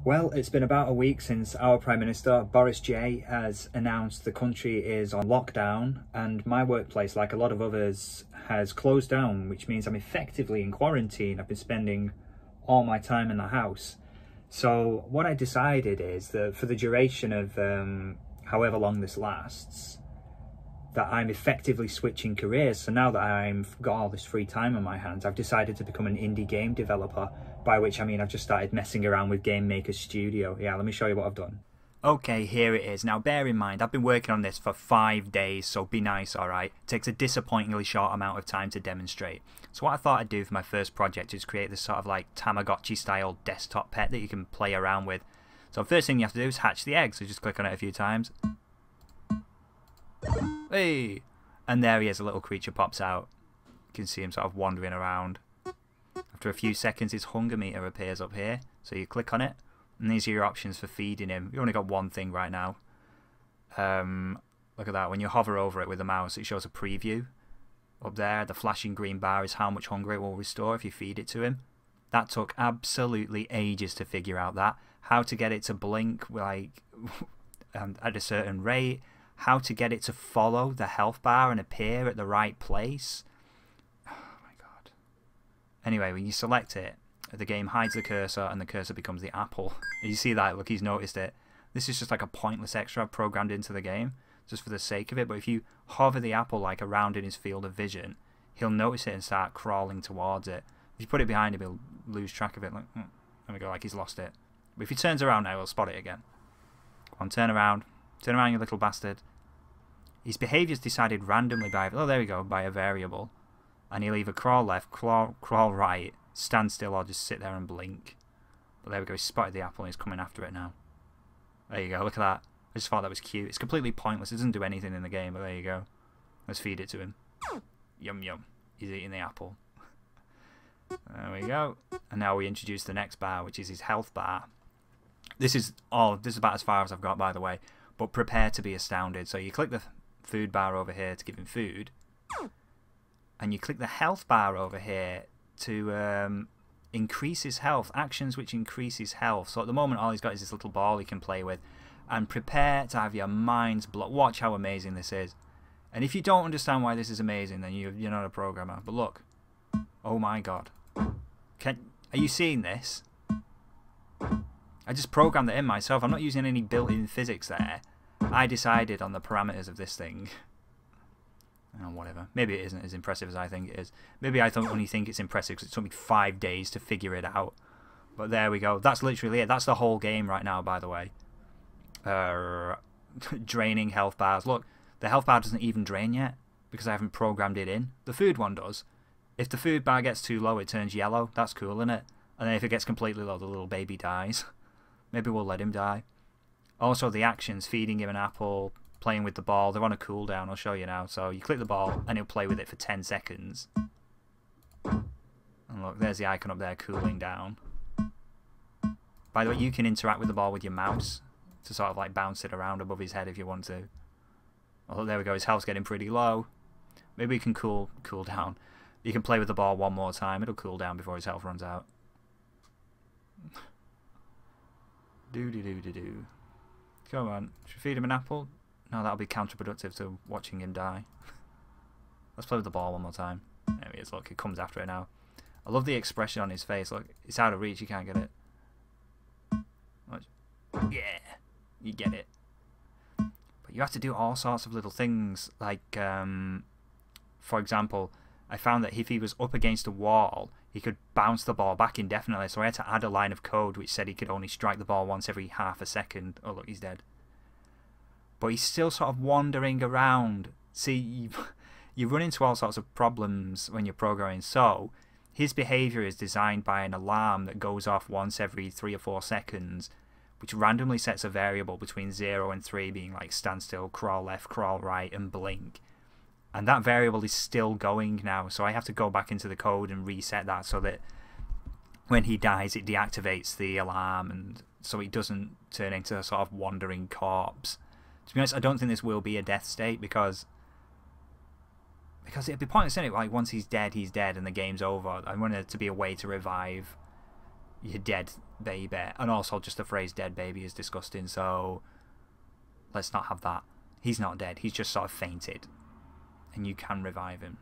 Well, it's been about a week since our Prime Minister, Boris J, has announced the country is on lockdown, and my workplace, like a lot of others, has closed down, which means I'm effectively in quarantine. I've been spending all my time in the house. So what I decided is that for the duration of however long this lasts, that I'm effectively switching careers. So now that I've got all this free time on my hands, I've decided to become an indie game developer, by which I mean I've just started messing around with Game Maker Studio. Yeah, let me show you what I've done. Okay, here it is. Now bear in mind, I've been working on this for 5 days, so be nice, alright? It takes a disappointingly short amount of time to demonstrate. So what I thought I'd do for my first project is create this sort of like Tamagotchi style desktop pet that you can play around with. So first thing you have to do is hatch the egg, so just click on it a few times. Hey! And there he is, a little creature pops out. You can see him sort of wandering around. After a few seconds his hunger meter appears up here, so you click on it, and these are your options for feeding him. You've only got one thing right now. Look at that, when you hover over it with the mouse it shows a preview. Up there, the flashing green bar is how much hunger it will restore if you feed it to him. That took absolutely ages to figure out that. How to get it to blink like at a certain rate. How to get it to follow the health bar and appear at the right place. Oh my god. Anyway, when you select it, the game hides the cursor and the cursor becomes the apple. You see that? Look, he's noticed it. This is just like a pointless extra I've programmed into the game, just for the sake of it. But if you hover the apple like around in his field of vision, he'll notice it and start crawling towards it. If you put it behind him, he'll lose track of it. Like, there we go, like he's lost it. But if he turns around now, he'll spot it again. Come on, turn around. Turn around, you little bastard. His behaviour's decided randomly by, oh there we go, by a variable. And he'll either crawl left, crawl right, stand still, or just sit there and blink. But there we go, he's spotted the apple and he's coming after it now. There you go, look at that. I just thought that was cute. It's completely pointless, it doesn't do anything in the game, but there you go. Let's feed it to him. Yum yum. He's eating the apple. There we go. And now we introduce the next bar, which is his health bar. This is about as far as I've got, by the way. But prepare to be astounded. So you click the food bar over here to give him food, and you click the health bar over here to increase his health, actions which increase his health. So at the moment all he's got is this little ball he can play with, and prepare to have your minds blown. Watch how amazing this is. And if you don't understand why this is amazing, then you're not a programmer. But look, oh my god, are you seeing this? I just programmed it in myself. I'm not using any built-in physics there. I decided on the parameters of this thing. Oh, whatever. Maybe it isn't as impressive as I think it is. Maybe I only think it's impressive because it took me 5 days to figure it out. But there we go. That's literally it. That's the whole game right now, by the way. Draining health bars. Look, the health bar doesn't even drain yet because I haven't programmed it in. The food one does. If the food bar gets too low, it turns yellow. That's cool, isn't it? And then if it gets completely low, the little baby dies. Maybe we'll let him die. Also, the actions, feeding him an apple, playing with the ball, they're on a cooldown. I'll show you now. So you click the ball and he'll play with it for 10 seconds. And look, there's the icon up there, cooling down. By the way, you can interact with the ball with your mouse to sort of like bounce it around above his head if you want to. Oh, there we go, his health's getting pretty low. Maybe we can cool down. You can play with the ball one more time. It'll cool down before his health runs out. Do. Come on, should we feed him an apple? No, that'll be counterproductive to watching him die. Let's play with the ball one more time. There he is, look, he comes after it now. I love the expression on his face, look, it's out of reach, you can't get it. Yeah, you get it. But you have to do all sorts of little things, like, for example, I found that if he was up against a wall, he could bounce the ball back indefinitely, so I had to add a line of code which said he could only strike the ball once every half a second. Oh look, he's dead. But he's still sort of wandering around. See, you run into all sorts of problems when you're programming. So his behaviour is designed by an alarm that goes off once every 3 or 4 seconds, which randomly sets a variable between 0 and 3, being like stand still, crawl left, crawl right, and blink. And that variable is still going now, so I have to go back into the code and reset that so that when he dies it deactivates the alarm, and so he doesn't turn into a sort of wandering corpse. To be honest, I don't think this will be a death state because it'd be pointless, isn't it? Like once he's dead and the game's over. I want it to be a way to revive you're dead, baby. And also just the phrase dead baby is disgusting, so let's not have that. He's not dead, he's just sort of fainted. And you can revive him.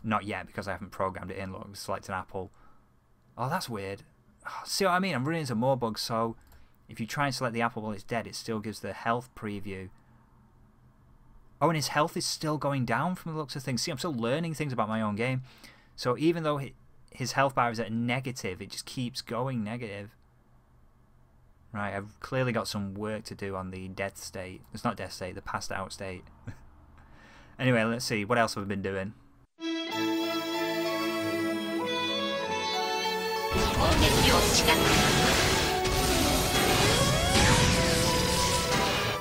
Not yet, because I haven't programmed it in. Look, select an apple. Oh, that's weird. See what I mean? I'm running into more bugs, so if you try and select the apple while it's dead, it still gives the health preview. Oh, and his health is still going down from the looks of things. See, I'm still learning things about my own game. So even though his health bar is at negative, it just keeps going negative. Right, I've clearly got some work to do on the death state. It's not death state, the passed out state. Anyway, let's see. What else have I been doing?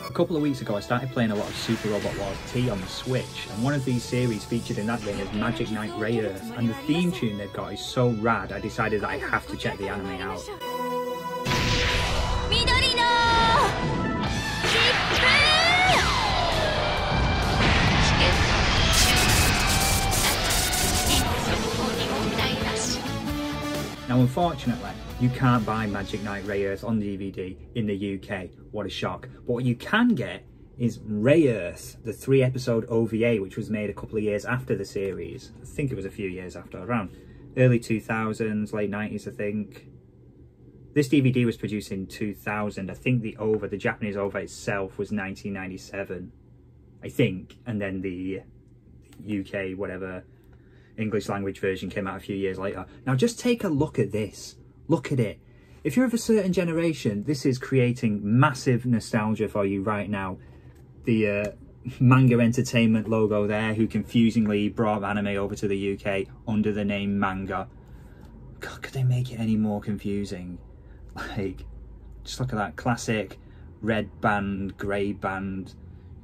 A couple of weeks ago I started playing a lot of Super Robot Wars T on the Switch, and one of these series featured in that game is Magic Knight Rayearth, and the theme tune they've got is so rad I decided that I have to check the anime out. Now unfortunately, you can't buy Magic Knight Rayearth on DVD in the UK, what a shock. But what you can get is Rayearth, the 3-episode OVA, which was made a couple of years after the series. I think it was a few years after, around early 2000s, late 90s I think. This DVD was produced in 2000, I think the Japanese OVA itself was 1997, I think, and then the UK, whatever, English language version came out a few years later. Now just take a look at this. Look at it. If you're of a certain generation, this is creating massive nostalgia for you right now. The Manga Entertainment logo there, who confusingly brought anime over to the UK under the name Manga. God, could they make it any more confusing? Like, just look at that classic red band, grey band,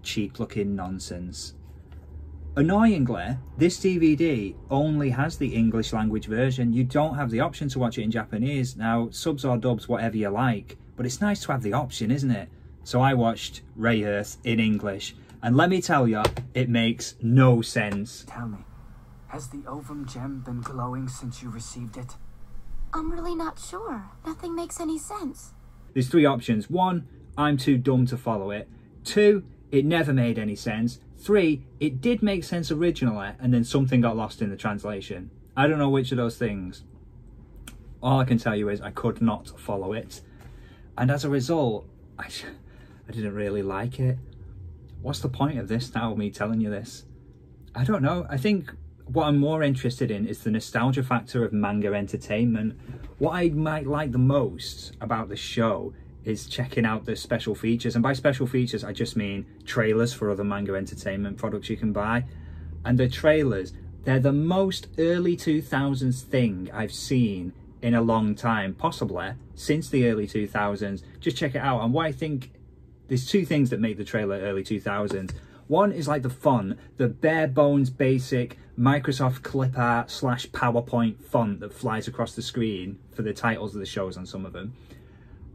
cheap looking nonsense. Annoyingly, this DVD only has the English language version. You don't have the option to watch it in Japanese. Now, subs or dubs, whatever you like, but it's nice to have the option, isn't it? So I watched Rayearth in English, and let me tell you, it makes no sense. Tell me, has the ovum gem been glowing since you received it? I'm really not sure. Nothing makes any sense. There's 3 options. 1, I'm too dumb to follow it. 2, it never made any sense. 3, it did make sense originally, and then something got lost in the translation. I don't know which of those things. All I can tell you is I could not follow it. And as a result, I didn't really like it. What's the point of this now, me telling you this? I don't know. I think what I'm more interested in is the nostalgia factor of manga entertainment. What I might like the most about the show is checking out the special features, and by special features I just mean trailers for other manga entertainment products you can buy. And the trailers, they're the most early 2000s thing I've seen in a long time, possibly since the early 2000s. Just check it out. And what I think, there's 2 things that make the trailer early 2000s. One is like the font, the bare bones basic Microsoft clip art / PowerPoint font that flies across the screen for the titles of the shows on some of them.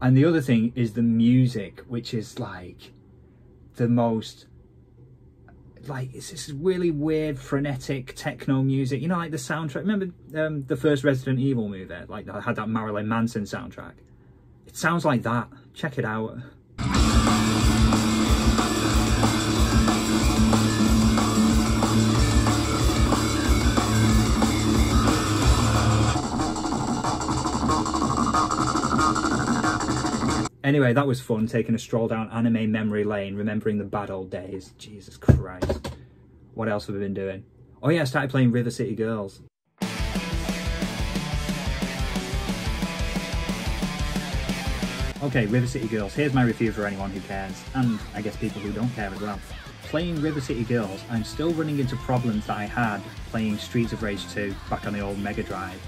And the other thing is the music, which is like the most, like, it's this really weird frenetic techno music, you know, like the soundtrack. Remember the first Resident Evil movie, like that had that Marilyn Manson soundtrack? It sounds like that. Check it out. Anyway, that was fun, taking a stroll down anime memory lane, remembering the bad old days. Jesus Christ. What else have I been doing? Oh yeah, I started playing River City Girls. Okay, River City Girls. Here's my review for anyone who cares, and I guess people who don't care as well. Playing River City Girls, I'm still running into problems that I had playing Streets of Rage 2 back on the old Mega Drive.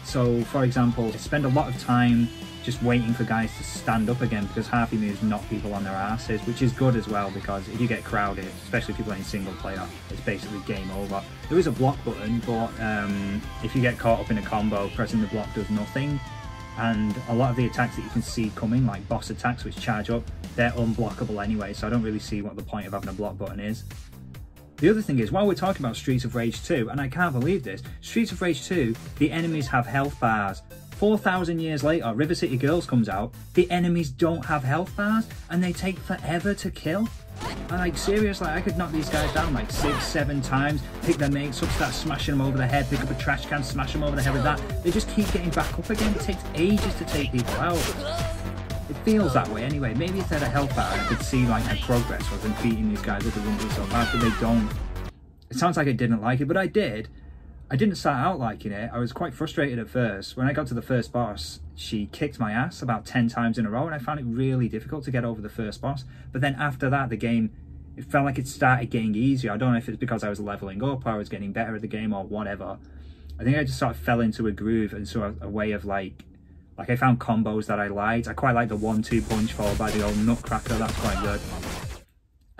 So, for example, I spend a lot of time just waiting for guys to stand up again because half your moves knock people on their asses, which is good as well because if you get crowded, especially if you're playing single player, it's basically game over. There is a block button, but if you get caught up in a combo, pressing the block does nothing. And a lot of the attacks that you can see coming, like boss attacks which charge up, they're unblockable anyway, so I don't really see what the point of having a block button is. The other thing is, while we're talking about Streets of Rage 2, and I can't believe this, Streets of Rage 2, the enemies have health bars. 4,000 years later, River City Girls comes out, the enemies don't have health bars, and they take forever to kill. And like, seriously, I could knock these guys down like 6, 7 times, pick their mates up, start smashing them over the head, pick up a trash can, smash them over the head with that. They just keep getting back up again. It takes ages to take people out. It feels that way anyway. Maybe if they had a health bar, I could see like my progress. I wasn't beating these guys up, it wouldn't be so bad, but they don't. It sounds like I didn't like it, but I did. I didn't start out liking it. I was quite frustrated at first. When I got to the first boss, she kicked my ass about 10 times in a row, and I found it really difficult to get over the first boss. But then after that, the game, it felt like it started getting easier. I don't know if it's because I was leveling up or I was getting better at the game or whatever. I think I just sort of fell into a groove and sort of a way of like I found combos that I liked. I quite like the 1-2 punch followed by the old nutcracker. That's quite good.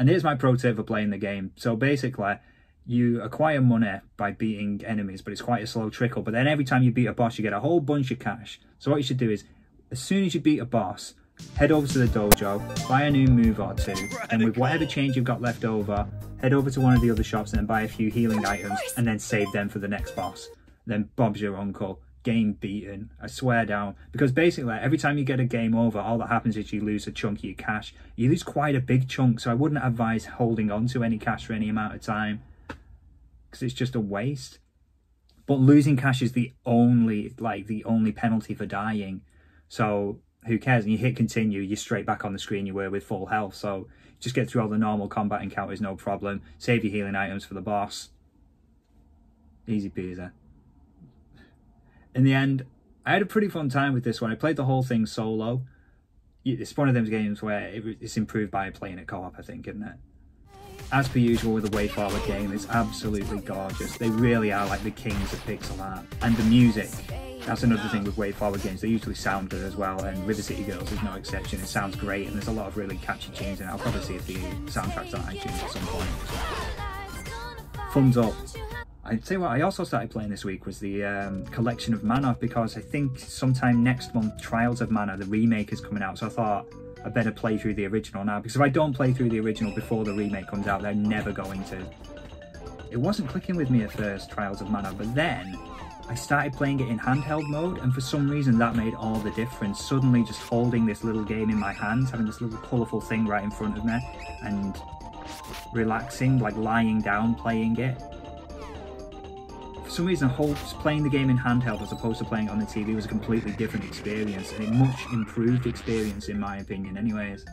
And here's my pro tip for playing the game. So basically, you acquire money by beating enemies, but it's quite a slow trickle. But then every time you beat a boss, you get a whole bunch of cash. So what you should do is, as soon as you beat a boss, head over to the dojo, buy a new move or two, and with whatever change you've got left over, head over to one of the other shops and then buy a few healing items, and then save them for the next boss. Then Bob's your uncle. Game beaten. I swear down. Because basically, every time you get a game over, all that happens is you lose a chunk of your cash. You lose quite a big chunk, so I wouldn't advise holding on to any cash for any amount of time, because it's just a waste. But losing cash is the only penalty for dying. So who cares? And you hit continue, you're straight back on the screen you were with full health. So just get through all the normal combat encounters, no problem. Save your healing items for the boss. Easy peasy. In the end, I had a pretty fun time with this one. I played the whole thing solo. It's one of those games where it's improved by playing it co-op, I think, isn't it? As per usual with the Way Forward game, it's absolutely gorgeous. They really are like the kings of pixel art. And the music, that's another thing with Way Forward games. They usually sound good as well, and River City Girls is no exception. It sounds great, and there's a lot of really catchy tunes in it. I'll probably see if the soundtrack's on iTunes at some point. Thumbs up. I'd say what I also started playing this week was the Collection of Mana, because I think sometime next month Trials of Mana, the remake, is coming out, so I thought I better play through the original now, because if I don't play through the original before the remake comes out, they're never going to. It wasn't clicking with me at first, Trials of Mana, but then I started playing it in handheld mode, and for some reason that made all the difference. Suddenly just holding this little game in my hands, having this little colourful thing right in front of me, and relaxing, like lying down playing it. For some reason, playing the game in handheld as opposed to playing it on the TV was a completely different experience, and a much improved experience in my opinion anyways.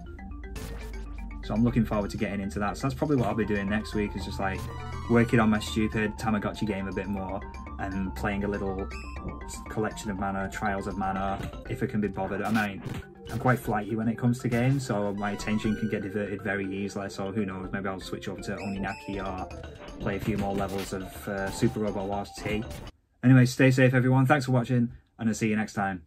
So I'm looking forward to getting into that. So that's probably what I'll be doing next week, is just like working on my stupid Tamagotchi game a bit more and playing a little Collection of Mana, Trials of Mana, if I can be bothered. I mean, I'm quite flighty when it comes to games, so my attention can get diverted very easily, so who knows, maybe I'll switch over to Oninaki or play a few more levels of Super Robot Wars T. Anyway, stay safe everyone, thanks for watching, and I'll see you next time.